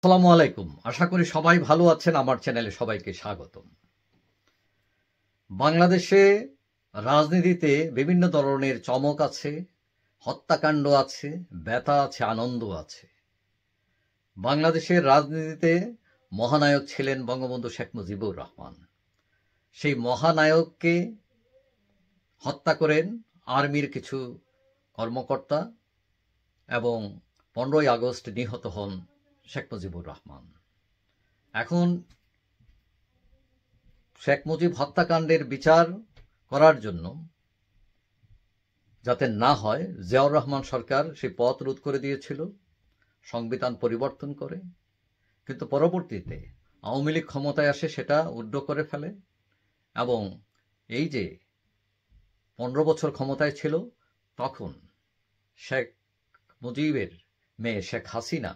আসসালামু আলাইকুম। আশা করি সবাই ভালো আছেন। আমার চ্যানেলে সবাইকে স্বাগতম। বাংলাদেশে রাজনীতিতে বিভিন্ন ধরনের চমক আছে, হত্যাকাণ্ড আছে, ব্যথা আছে, আনন্দ আছে। বাংলাদেশের রাজনীতিতে মহানায়ক ছিলেন বঙ্গবন্ধু শেখ মুজিবুর রহমান। সেই মহানায়ককে হত্যা করেন আর্মির কিছু কর্মকর্তা এবং 15ই আগস্ট নিহত হন শেখ মুজিবুর রহমান। এখন শেখ মুজিব হত্যাকাণ্ডের বিচার করার জন্য যাতে না হয়, জিয়াউর রহমান সরকার সেই পথ রোধ করে দিয়েছিল, সংবিধান পরিবর্তন করে। কিন্তু পরবর্তীতে আওয়ামী লীগ ক্ষমতায় আসে, সেটা উড্ড করে ফেলে এবং এই যে 15 বছর ক্ষমতায় ছিল, তখন শেখ মুজিবের মেয়ে শেখ হাসিনা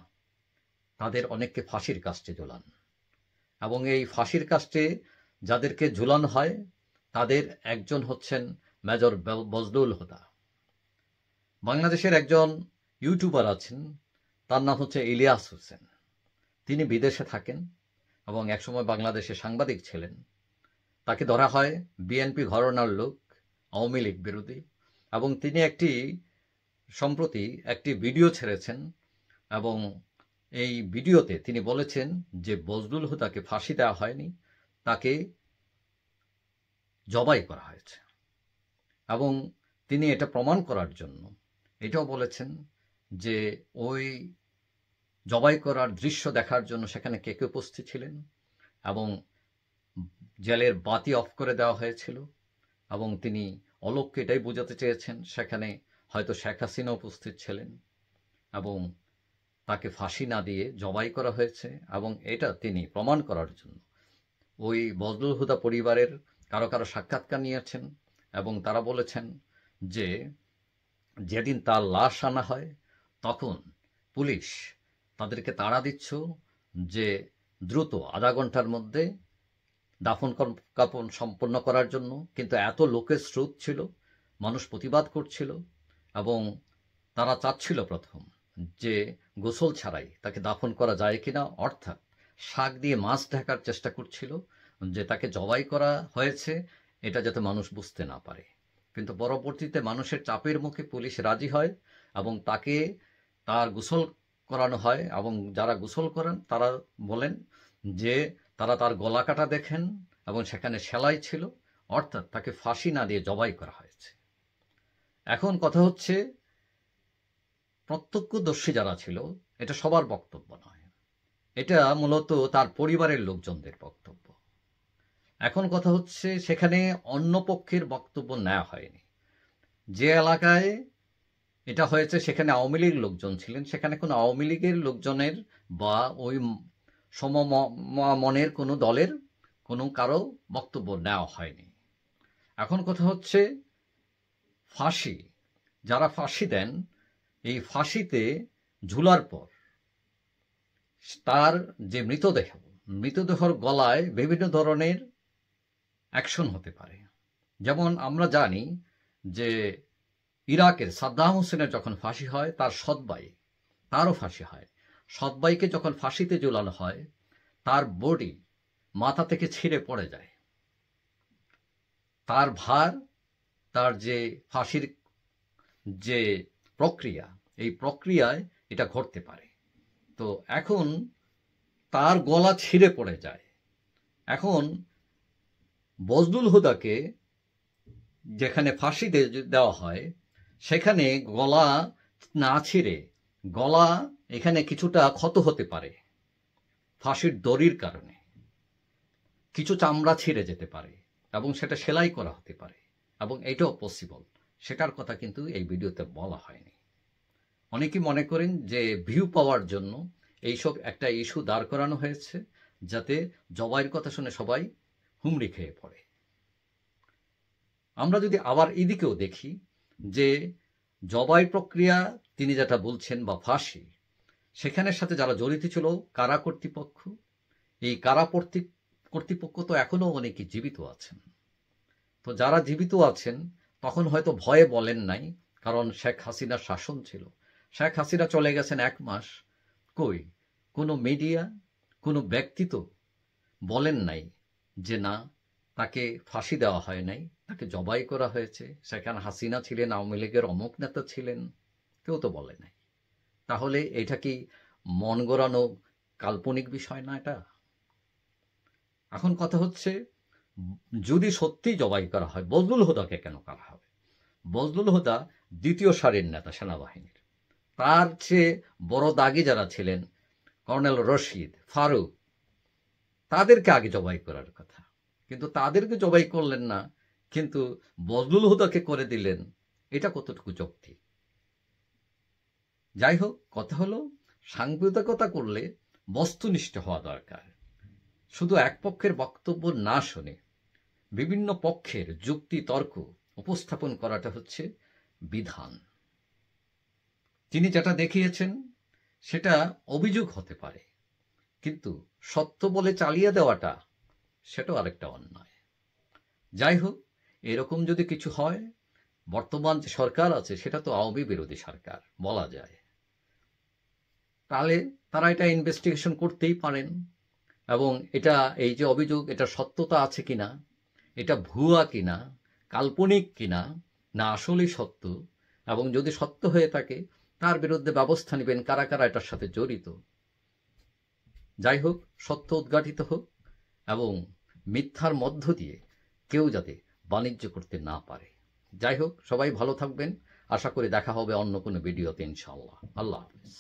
তাদের অনেককে ফাঁসির কাস্টে ঝোলান এবং এই ফাঁসির কাস্টে যাদেরকে ঝুলানো হয় তাদের একজন হচ্ছেন মেজর বজলুল হুদা। বাংলাদেশের একজন ইউটিউবার আছেন, তার নাম হচ্ছে ইলিয়াস হোসেন। তিনি বিদেশে থাকেন এবং একসময় বাংলাদেশে সাংবাদিক ছিলেন। তাকে ধরা হয় বিএনপি ঘরানার লোক, আওয়ামী লীগ বিরোধী, এবং তিনি সম্প্রতি একটি ভিডিও ছেড়েছেন এবং এই ভিডিওতে তিনি বলেছেন যে বজলুল হুদাকে ফাঁসি দেওয়া হয়নি, তাকে জবাই করা হয়েছে। এবং তিনি এটা প্রমাণ করার জন্য এটাও বলেছেন যে ওই জবাই করার দৃশ্য দেখার জন্য সেখানে কে কে উপস্থিত ছিলেন এবং জেলের বাতি অফ করে দেওয়া হয়েছিল। এবং তিনি অলোককে এটাই বোঝাতে চেয়েছেন সেখানে হয়তো শেখ হাসিনা উপস্থিত ছিলেন এবং তাকে ফাঁসি না দিয়ে জবাই করা হয়েছে। এবং এটা তিনি প্রমাণ করার জন্য ওই বজলুল হুদা পরিবারের কারো কারো সাক্ষাৎকার নিয়েছেন এবং তারা বলেছেন যে যেদিন তার লাশ আনা হয় তখন পুলিশ তাদেরকে তাড়া দিচ্ছ যে দ্রুত আধা ঘন্টার মধ্যে দাফন কাফন সম্পন্ন করার জন্য। কিন্তু এত লোকের স্রোত ছিল, মানুষ প্রতিবাদ করছিল এবং তারা চাচ্ছিল প্রথম যে গোসল ছাড়াই তাকে দাফন করা যায় কিনা, অর্থাৎ শাক দিয়ে মাছ ঢাকার চেষ্টা করছিল যে তাকে জবাই করা হয়েছে, এটা যাতে মানুষ বুঝতে না পারে। কিন্তু পরবর্তীতে মানুষের চাপের মুখে পুলিশ রাজি হয় এবং তাকে তার গোসল করানো হয়। এবং যারা গোসল করেন তারা বলেন যে তারা তার গলা কাটা দেখেন এবং সেখানে সেলাই ছিল, অর্থাৎ তাকে ফাঁসি না দিয়ে জবাই করা হয়েছে। এখন কথা হচ্ছে, প্রত্যক্ষদর্শী যারা ছিল, এটা সবার বক্তব্য নয়, এটা মূলত তার পরিবারের লোকজনদের বক্তব্য। এখন কথা হচ্ছে, সেখানে অন্য পক্ষের বক্তব্য নেওয়া হয়নি। যে এলাকায় এটা হয়েছে সেখানে আওয়ামী লীগ লোকজন ছিলেন, সেখানে কোনো আওয়ামী লীগের লোকজনের বা ওই সমমনের কোনো দলের কোনো কারো বক্তব্য নেওয়া হয়নি। এখন কথা হচ্ছে, ফাঁসি, যারা ফাঁসি দেন, এই ফাঁসিতে ঝুলার পর তার যে মৃতদেহর গলায় বিভিন্ন ধরনের অ্যাকশন হতে পারে। যেমন আমরা জানি যে ইরাকের সাদ্দাম হোসেনের যখন ফাঁসি হয়, তার সৎ ভাই, তারও ফাঁসি হয়। সৎ ভাইকে যখন ফাঁসিতে ঝুলানো হয়, তার বডি মাথা থেকে ছিঁড়ে পড়ে যায়। তার ভার, তার যে ফাঁসির যে প্রক্রিয়া, এই প্রক্রিয়ায় এটা ঘটতে পারে। তো এখন তার গলা ছিঁড়ে পড়ে যায়। এখন বজলুল হুদাকে যেখানে ফাঁসি দেওয়া হয়, সেখানে গলা না ছিঁড়ে গলা এখানে কিছুটা ক্ষত হতে পারে ফাঁসির দড়ির কারণে, কিছু চামড়া ছিঁড়ে যেতে পারে এবং সেটা সেলাই করা হতে পারে এবং এটাও পসিবল। সেটার কথা কিন্তু এই ভিডিওতে বলা হয়নি। অনেকেই মনে করেন যে ভিউ পাওয়ার জন্য এইসব একটা ইস্যু দাঁড় করানো হয়েছে, যাতে জবাইয়ের কথা শুনে সবাই হুমড়ি খেয়ে পড়ে। আমরা যদি আবার এদিকেও দেখি যে জবাই প্রক্রিয়া তিনি যেটা বলছেন বা ফাঁসি, সেখানের সাথে যারা জড়িত ছিল কারা কর্তৃপক্ষ, এই কারা কর্তৃপক্ষ তো এখনো অনেকে জীবিত আছেন। তো যারা জীবিত আছেন তখন হয়তো ভয়ে বলেন নাই, কারণ শেখ হাসিনার শাসন ছিল। শেখ হাসিনা চলে গেছেন 1 মাস, কোনো মিডিয়া, কোনো ব্যক্তি তো বলেন নাই যে না, তাকে ফাঁসি দেওয়া হয় নাই, তাকে জবাই করা হয়েছে, সেখানে হাসিনা ছিলেন, আওয়ামী লীগের অমুক নেতা ছিলেন, কেউ তো বলে নাই। তাহলে এটা কি মন গড়ানো কাল্পনিক বিষয় না এটা? এখন কথা হচ্ছে, যদি সত্যি জবাই করা হয়, বজলুল হুদাকে কেন করা হবে? বজলুল হুদা দ্বিতীয় সারির নেতা সেনাবাহিনীর। তার চেয়ে বড় দাগি যারা ছিলেন, কর্নেল রশিদ, ফারুক, তাদেরকে আগে জবাই করার কথা, কিন্তু তাদেরকে জবাই করলেন না, কিন্তু বজলুল হুদাকে করে দিলেন। এটা কতটুকু যৌক্তিক? যাই হোক, কথা হলো, সাংবাদিকতা করলে বস্তুনিষ্ঠ হওয়া দরকার। শুধু এক পক্ষের বক্তব্য না শুনে বিভিন্ন পক্ষের যুক্তি তর্ক উপস্থাপন করাটা হচ্ছে বিধান। তিনি যেটা দেখিয়েছেন সেটা অভিযোগ হতে পারে, কিন্তু সত্য বলে চালিয়ে দেওয়াটা সেটাও আরেকটা অন্যায়। যাই হোক, এরকম যদি কিছু হয়, বর্তমান যে সরকার আছে সেটা তো আওয়ামী বিরোধী সরকার বলা যায়, তাহলে তারা এটা ইনভেস্টিগেশন করতেই পারেন, এবং এটা, এই যে অভিযোগ, এটা সত্যতা আছে কিনা, এটা ভুয়া কিনা, কাল্পনিক কিনা, না আসলেই সত্য, এবং যদি সত্য হয়ে থাকে তার বিরুদ্ধে ব্যবস্থা নেবেন কারা কারা এটার সাথে জড়িত। যাই হোক, সত্য উদ্ঘাটিত হোক এবং মিথ্যার মধ্য দিয়ে কেউ যাতে বাণিজ্য করতে না পারে। যাই হোক, সবাই ভালো থাকবেন। আশা করি দেখা হবে অন্য কোনো ভিডিওতে ইনশাআল্লাহ। আল্লাহ হাফেজ।